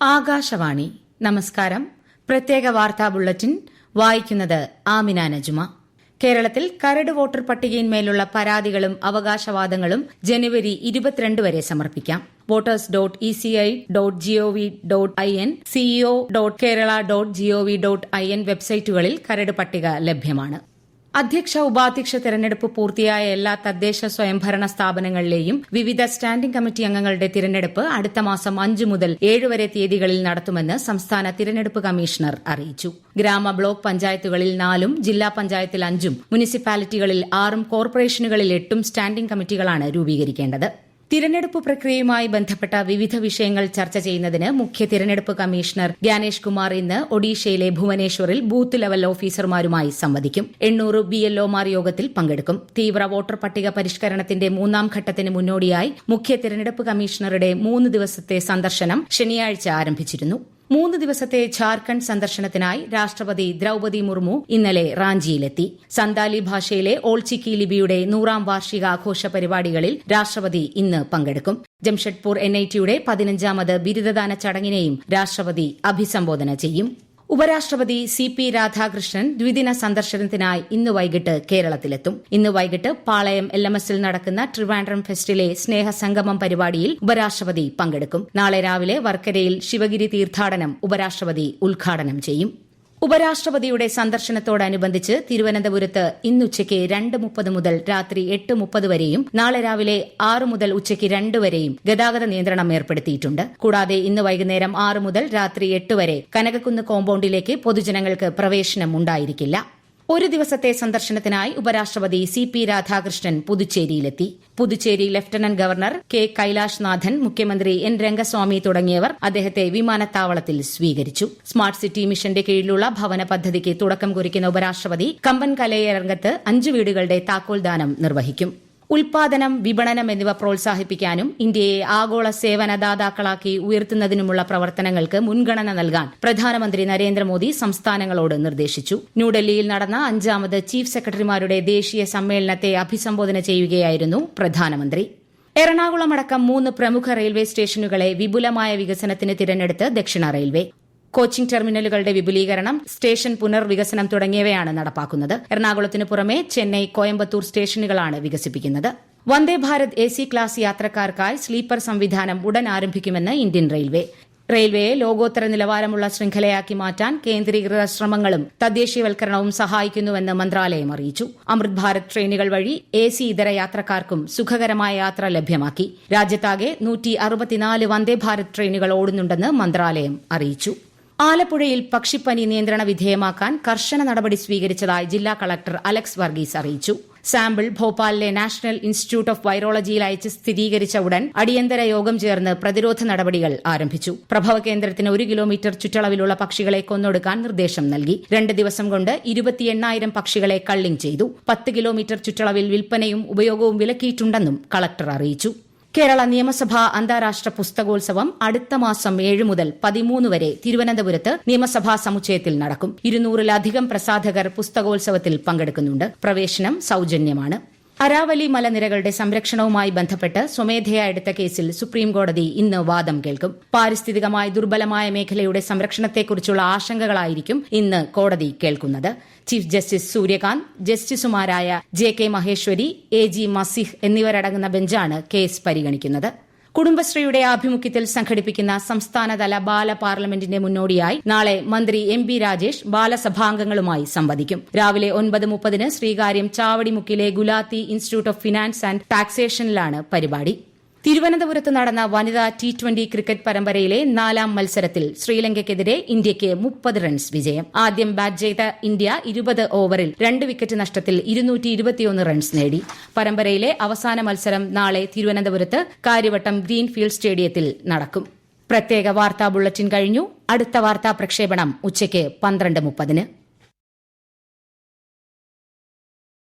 ആകാശവാണി. നമസ്കാരം. പ്രത്യേക വാർത്താ ബുള്ളറ്റിൻ വായിക്കുന്നത് ആമിന നജുമ. കേരളത്തിൽ കരട് വോട്ടർ പട്ടികയിന്മേലുള്ള പരാതികളും അവകാശവാദങ്ങളും ജനുവരി 22 വരെ സമർപ്പിക്കാം. voters.eci.gov.in, ceo.kerala.gov.in വെബ്സൈറ്റുകളിൽ കരട് പട്ടിക ലഭ്യമാണ്. അധ്യക്ഷ ഉപാധ്യക്ഷ തെരഞ്ഞെടുപ്പ് പൂർത്തിയായ എല്ലാ തദ്ദേശ സ്വയംഭരണ സ്ഥാപനങ്ങളിലെയും വിവിധ സ്റ്റാൻഡിംഗ് കമ്മിറ്റി അംഗങ്ങളുടെ തിരഞ്ഞെടുപ്പ് അടുത്ത മാസം 5 മുതൽ 7 വരെ തീയതികളിൽ നടത്തുമെന്ന് സംസ്ഥാന തിരഞ്ഞെടുപ്പ് കമ്മീഷണർ അറിയിച്ചു. ഗ്രാമ ബ്ലോക്ക് പഞ്ചായത്തുകളിൽ 4ഉം ജില്ലാ പഞ്ചായത്തിൽ 5ഉം മുനിസിപ്പാലിറ്റികളിൽ 6ഉം കോർപ്പറേഷനുകളിൽ 8ഉം സ്റ്റാൻഡിംഗ് കമ്മിറ്റികളാണ് രൂപീകരിക്കേണ്ടത്. തിരഞ്ഞെടുപ്പ് പ്രക്രിയയുമായി ബന്ധപ്പെട്ട വിവിധ വിഷയങ്ങൾ ചർച്ച ചെയ്യുന്നതിന് മുഖ്യ തിരഞ്ഞെടുപ്പ് കമ്മീഷണർ ഗ്യാനേഷ് കുമാർ ഇന്ന് ഒഡീഷയിലെ ഭുവനേശ്വറിൽ ബൂത്ത് ലെവൽ ഓഫീസർമാരുമായി സംവദിക്കും. 800 BLOമാർ യോഗത്തിൽ പങ്കെടുക്കും. തീവ്ര വോട്ടർ പട്ടിക പരിഷ്കരണത്തിന്റെ 3ാം ഘട്ടത്തിന് മുന്നോടിയായി മുഖ്യ തിരഞ്ഞെടുപ്പ് കമ്മീഷണറുടെ 3 ദിവസത്തെ സന്ദർശനം ശനിയാഴ്ച ആരംഭിച്ചിരുന്നു. 3 ദിവസത്തെ ഝാർഖണ്ഡ് സന്ദർശനത്തിനായി രാഷ്ട്രപതി ദ്രൌപദി മുർമു ഇന്നലെ റാഞ്ചിയിലെത്തി. സന്താലി ഭാഷയിലെ ഓൾചിക്കി ലിപിയുടെ 100ാം വാർഷികാഘോഷ പരിപാടികളിൽ രാഷ്ട്രപതി ഇന്ന് പങ്കെടുക്കും. ജംഷഡ്പൂർ NITയുടെ 15ാമത് ബിരുദദാന ചടങ്ങിനെയും രാഷ്ട്രപതി അഭിസംബോധന ചെയ്യും. ഉപരാഷ്ട്രപതി CP രാധാകൃഷ്ണൻ ദ്വിദിന സന്ദർശനത്തിനായി ഇന്ന് വൈകിട്ട് കേരളത്തിലെത്തും. ഇന്ന് വൈകിട്ട് പാളയം LMSൽ നടക്കുന്ന ട്രിവാൻഡ്രം ഫെസ്റ്റിലെ സ്നേഹസംഗമം പരിപാടിയിൽ ഉപരാഷ്ട്രപതി പങ്കെടുക്കും. നാളെ രാവിലെ വർക്കരയിൽ ശിവഗിരി തീർത്ഥാടനം ഉപരാഷ്ട്രപതി ഉദ്ഘാടനം ചെയ്യും. ഉപരാഷ്ട്രപതിയുടെ സന്ദർശനത്തോടനുബന്ധിച്ച് തിരുവനന്തപുരത്ത് ഇന്നുച്ചയ്ക്ക് 2:30 മുതൽ രാത്രി 8:30 വരെയും നാളെ രാവിലെ 6 മുതൽ ഉച്ചയ്ക്ക് 2 വരെയും ഗതാഗത നിയന്ത്രണം ഏർപ്പെടുത്തിയിട്ടുണ്ട്. കൂടാതെ ഇന്ന് വൈകുന്നേരം 6 മുതൽ രാത്രി 8 വരെ കനകക്കുന്ന് കോമ്പൌണ്ടിലേക്ക് പൊതുജനങ്ങൾക്ക് പ്രവേശനം ഉണ്ടായിരിക്കില്ല. ഒരു ദിവസത്തെ സന്ദർശനത്തിനായി ഉപരാഷ്ട്രപതി CP രാധാകൃഷ്ണൻ പുതുച്ചേരിയിലെത്തി. Puducherry lieutenant governor K. Kailash Nathan, മുഖ്യമന്ത്രി N. രംഗസ്വാമി തുടങ്ങിയവർ അദ്ദേഹത്തെ വിമാനത്താവളത്തിൽ സ്വീകരിച്ചു. സ്മാർട്ട് സിറ്റി മിഷന്റെ കീഴിലുള്ള ഭവന പദ്ധതിക്ക് തുടക്കം കുറിക്കുന്ന ഉപരാഷ്ട്രപതി കമ്പൻ കലയരംഗത്ത് 5 വീടുകളുടെ താക്കോൽദാനം നിർവഹിക്കും. ഉൽപാദനം, വിപണനം എന്നിവ പ്രോത്സാഹിപ്പിക്കാനും ഇന്ത്യയെ ആഗോള സേവനദാതാക്കളാക്കി ഉയർത്തുന്നതിനുമുള്ള പ്രവർത്തനങ്ങൾക്ക് മുൻഗണന നൽകാൻ പ്രധാനമന്ത്രി നരേന്ദ്രമോദി സംസ്ഥാനങ്ങളോട് നിർദ്ദേശിച്ചു. ന്യൂഡൽഹിയിൽ നടന്ന 5ാമത് ചീഫ് സെക്രട്ടറിമാരുടെ ദേശീയ സമ്മേളനത്തെ അഭിസംബോധന ചെയ്യുകയായിരുന്നു പ്രധാനമന്ത്രി. എറണാകുളമടക്കം 3 പ്രമുഖ റെയിൽവേ സ്റ്റേഷനുകളെ വിപുലമായ വികസനത്തിന് തിരഞ്ഞെടുത്ത് ദക്ഷിണ റെയിൽവേ. കോച്ചിംഗ് ടെർമിനലുകളുടെ വിപുലീകരണം, സ്റ്റേഷൻ പുനർവികസനം തുടങ്ങിയവയാണ് നടപ്പാക്കുന്നത്. എറണാകുളത്തിനു പുറമെ ചെന്നൈ, കോയമ്പത്തൂർ സ്റ്റേഷനുകളാണ് വികസിപ്പിക്കുന്നത്. Vande Bharat AC class യാത്രക്കാർക്കായി sleeper സംവിധാനം ഉടൻ ആരംഭിക്കുമെന്ന് ഇന്ത്യൻ റെയിൽവേ. റെയിൽവേയെ ലോകോത്തര നിലവാരമുള്ള ശൃംഖലയാക്കി മാറ്റാൻ കേന്ദ്രീകൃത ശ്രമങ്ങളും തദ്ദേശീയവൽക്കരണവും സഹായിക്കുന്നുവെന്ന് മന്ത്രാലയം അറിയിച്ചു. അമൃത് ഭാരത് ട്രെയിനുകൾ വഴി AC ഇതര യാത്രക്കാർക്കും സുഖകരമായ യാത്ര ലഭ്യമാക്കി. രാജ്യത്താകെ 164 വന്ദേ ഭാരത് ട്രെയിനുകൾ ഓടുന്നുണ്ടെന്ന് മന്ത്രാലയം അറിയിച്ചു. ആലപ്പുഴയിൽ പക്ഷിപ്പനി നിയന്ത്രണ വിധേയമാക്കാൻ കർശന നടപടി സ്വീകരിച്ചതായി ജില്ലാ കളക്ടർ അലക്സ് വർഗീസ് അറിയിച്ചു. സാമ്പിൾ ഭോപ്പാലിലെ നാഷണൽ ഇൻസ്റ്റിറ്റ്യൂട്ട് ഓഫ് വൈറോളജിയിൽ അയച്ച് സ്ഥിരീകരിച്ച ഉടൻ അടിയന്തര യോഗം ചേർന്ന് പ്രതിരോധ നടപടികൾ ആരംഭിച്ചു. പ്രഭവ കേന്ദ്രത്തിന് 1 കിലോമീറ്റർ ചുറ്റളവിലുള്ള പക്ഷികളെ കൊന്നൊടുക്കാൻ നിർദ്ദേശം നൽകി. 2 ദിവസം കൊണ്ട് 28,000 പക്ഷികളെ കള്ളിംഗ് ചെയ്തു. 10 കിലോമീറ്റർ ചുറ്റളവിൽ വിൽപ്പനയും ഉപയോഗവും വിലക്കിയിട്ടുണ്ടെന്നും കളക്ടർ അറിയിച്ചു. കേരള നിയമസഭാ അന്താരാഷ്ട്ര പുസ്തകോത്സവം അടുത്ത മാസം 7 മുതൽ 13 വരെ തിരുവനന്തപുരത്ത് നിയമസഭാ സമുച്ചയത്തിൽ നടക്കും. 200-ലധികം പ്രസാധകർ പുസ്തകോത്സവത്തിൽ പങ്കെടുക്കുന്നുണ്ട്. പ്രവേശനം സൌജന്യമാണ്. അരാവലി മലനിരകളുടെ സംരക്ഷണവുമായി ബന്ധപ്പെട്ട് സ്വമേധയാ എടുത്ത കേസിൽ സുപ്രീംകോടതി ഇന്ന് വാദം കേൾക്കും. പാരിസ്ഥിതികമായി ദുർബലമായ മേഖലയുടെ സംരക്ഷണത്തെക്കുറിച്ചുള്ള ആശങ്കകളായിരിക്കും ഇന്ന് കോടതി കേൾക്കുന്നത്. ചീഫ് ജസ്റ്റിസ് സൂര്യകാന്ത്, ജസ്റ്റിസുമാരായ JK മഹേശ്വരി, AG മസിഹ് എന്നിവരടങ്ങുന്ന ബെഞ്ചാണ് കേസ് പരിഗണിക്കുന്നത്. കുടുംബശ്രീയുടെ ആഭിമുഖ്യത്തിൽ സംഘടിപ്പിക്കുന്ന സംസ്ഥാനതല ബാല പാർലമെന്റിന്റെ മുന്നോടിയായി നാളെ മന്ത്രി MB രാജേഷ് ബാലസഭാംഗങ്ങളുമായി സംവദിക്കും. രാവിലെ 9:30 ശ്രീകാര്യം ചാവടിമുക്കിലെ Gulati institute of finance and ടാക്സേഷനിലാണ് പരിപാടി. തിരുവനന്തപുരത്ത് നടന്ന വനിതാ T20 ക്രിക്കറ്റ് പരമ്പരയിലെ 4ാം മത്സരത്തിൽ ശ്രീലങ്കയ്ക്കെതിരെ ഇന്ത്യയ്ക്ക് 30 റൺസ് വിജയം. ആദ്യം ബാറ്റ് ചെയ്ത ഇന്ത്യ 20 ഓവറിൽ 2 വിക്കറ്റ് നഷ്ടത്തിൽ 221 റൺസ് നേടി. പരമ്പരയിലെ അവസാന മത്സരം നാളെ തിരുവനന്തപുരത്ത് കാര്യവട്ടം ഗ്രീൻഫീൽഡ് സ്റ്റേഡിയത്തിൽ നടക്കും. പ്രത്യേക വാർത്താ ബുള്ളറ്റിൻ കഴിഞ്ഞു. അടുത്ത വാർത്താ പ്രക്ഷേപണം ഉച്ചയ്ക്ക് 12:30.